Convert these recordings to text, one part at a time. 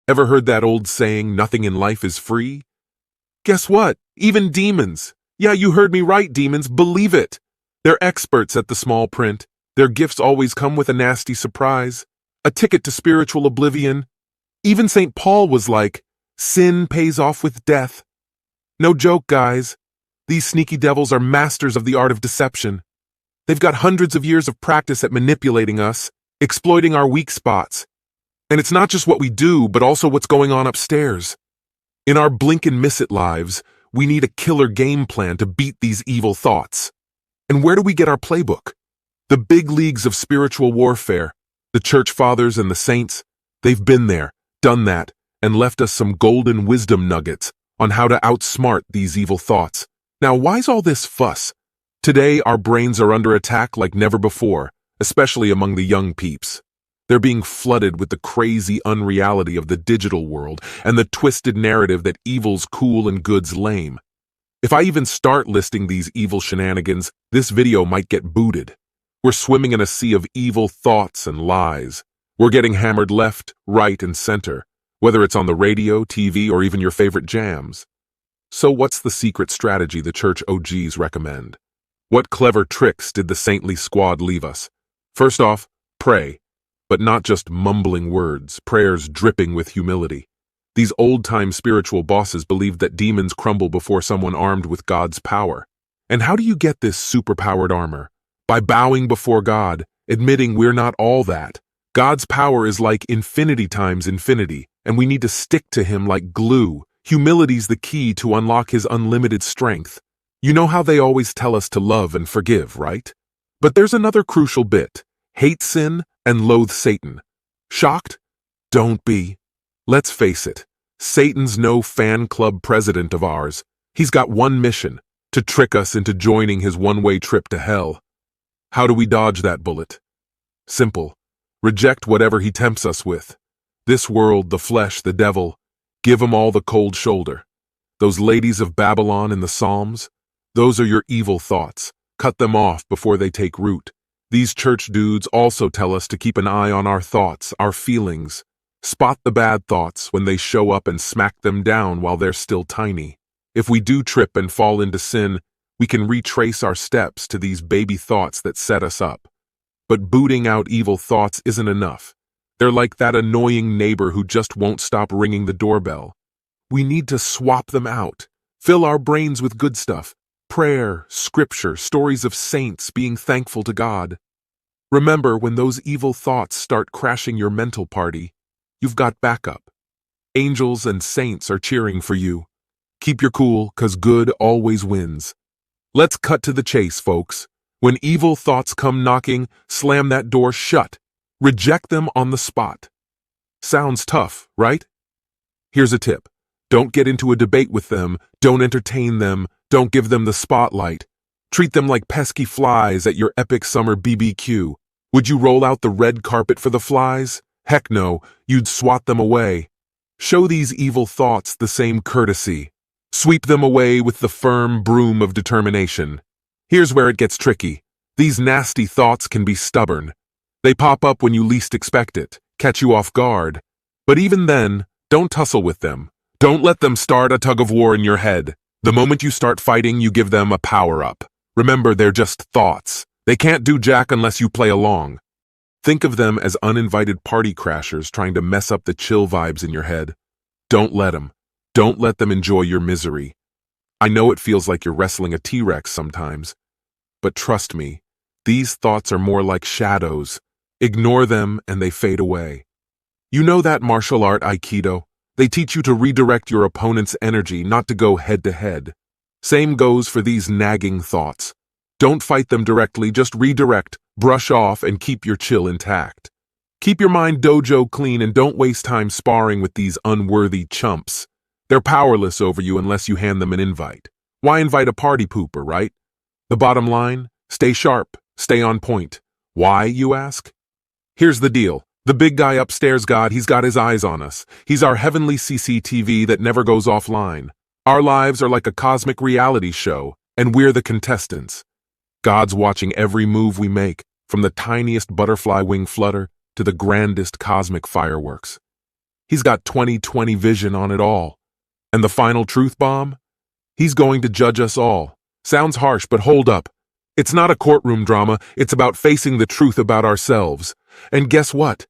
Ever heard that old saying, nothing in life is free? Guess what? Even demons. Yeah, you heard me right, demons. Believe it. They're experts at the small print. Their gifts always come with a nasty surprise. A ticket to spiritual oblivion. Even St. Paul was like, sin pays off with death. No joke, guys. These sneaky devils are masters of the art of deception. They've got hundreds of years of practice at manipulating us, exploiting our weak spots. And it's not just what we do, but also what's going on upstairs. In our blink-and-miss-it lives, we need a killer game plan to beat these evil thoughts. And where do we get our playbook? The big leagues of spiritual warfare, the church fathers and the saints, they've been there, done that, and left us some golden wisdom nuggets on how to outsmart these evil thoughts. Now, why's all this fuss? Today, our brains are under attack like never before, especially among the young peeps. They're being flooded with the crazy unreality of the digital world and the twisted narrative that evil's cool and good's lame. If I even start listing these evil shenanigans, this video might get booted. We're swimming in a sea of evil thoughts and lies. We're getting hammered left, right, and center, whether it's on the radio, TV, or even your favorite jams. So what's the secret strategy the church OGs recommend? What clever tricks did the saintly squad leave us? First off, pray. But not just mumbling words, prayers dripping with humility. These old-time spiritual bosses believed that demons crumble before someone armed with God's power. And how do you get this superpowered armor? By bowing before God, admitting we're not all that. God's power is like infinity times infinity, and we need to stick to Him like glue. Humility's the key to unlock His unlimited strength. You know how they always tell us to love and forgive, right? But there's another crucial bit. Hate sin and loathe Satan. Shocked? Don't be. Let's face it, Satan's no fan club president of ours. He's got one mission, to trick us into joining his one-way trip to hell. How do we dodge that bullet? Simple. Reject whatever he tempts us with. This world, the flesh, the devil, give them all the cold shoulder. Those ladies of Babylon in the Psalms, those are your evil thoughts. Cut them off before they take root. These church dudes also tell us to keep an eye on our thoughts, our feelings. Spot the bad thoughts when they show up and smack them down while they're still tiny. If we do trip and fall into sin, we can retrace our steps to these baby thoughts that set us up. But booting out evil thoughts isn't enough. They're like that annoying neighbor who just won't stop ringing the doorbell. We need to swap them out. Fill our brains with good stuff. Prayer, scripture, stories of saints being thankful to God. Remember, when those evil thoughts start crashing your mental party, you've got backup. Angels and saints are cheering for you. Keep your cool, 'cause good always wins. Let's cut to the chase, folks. When evil thoughts come knocking, slam that door shut. Reject them on the spot. Sounds tough, right? Here's a tip. Don't get into a debate with them. Don't entertain them. Don't give them the spotlight. Treat them like pesky flies at your epic summer BBQ. Would you roll out the red carpet for the flies? Heck no, you'd swat them away. Show these evil thoughts the same courtesy. Sweep them away with the firm broom of determination. Here's where it gets tricky. These nasty thoughts can be stubborn. They pop up when you least expect it, catch you off guard. But even then, don't tussle with them. Don't let them start a tug of war in your head. The moment you start fighting, you give them a power-up. Remember, they're just thoughts. They can't do jack unless you play along. Think of them as uninvited party crashers trying to mess up the chill vibes in your head. Don't let them. Don't let them enjoy your misery. I know it feels like you're wrestling a T-Rex sometimes, but trust me, these thoughts are more like shadows. Ignore them and they fade away. You know that martial art Aikido? They teach you to redirect your opponent's energy, not to go head-to-head. Same goes for these nagging thoughts. Don't fight them directly, just redirect, brush off, and keep your chill intact. Keep your mind dojo clean and don't waste time sparring with these unworthy chumps. They're powerless over you unless you hand them an invite. Why invite a party pooper, right? The bottom line, stay sharp, stay on point. Why, you ask? Here's the deal. The big guy upstairs, God, he's got his eyes on us. He's our heavenly CCTV that never goes offline. Our lives are like a cosmic reality show, and we're the contestants. God's watching every move we make, from the tiniest butterfly wing flutter to the grandest cosmic fireworks. He's got 20/20 vision on it all. And the final truth bomb? He's going to judge us all. Sounds harsh, but hold up. It's not a courtroom drama, it's about facing the truth about ourselves. And guess what?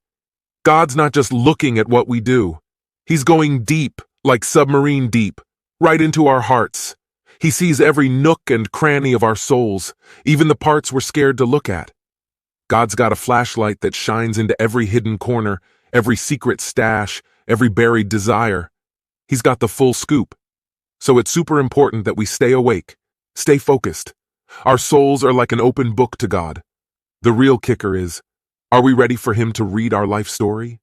God's not just looking at what we do. He's going deep, like submarine deep, right into our hearts. He sees every nook and cranny of our souls, even the parts we're scared to look at. God's got a flashlight that shines into every hidden corner, every secret stash, every buried desire. He's got the full scoop. So it's super important that we stay awake, stay focused. Our souls are like an open book to God. The real kicker is, are we ready for Him to read our life story?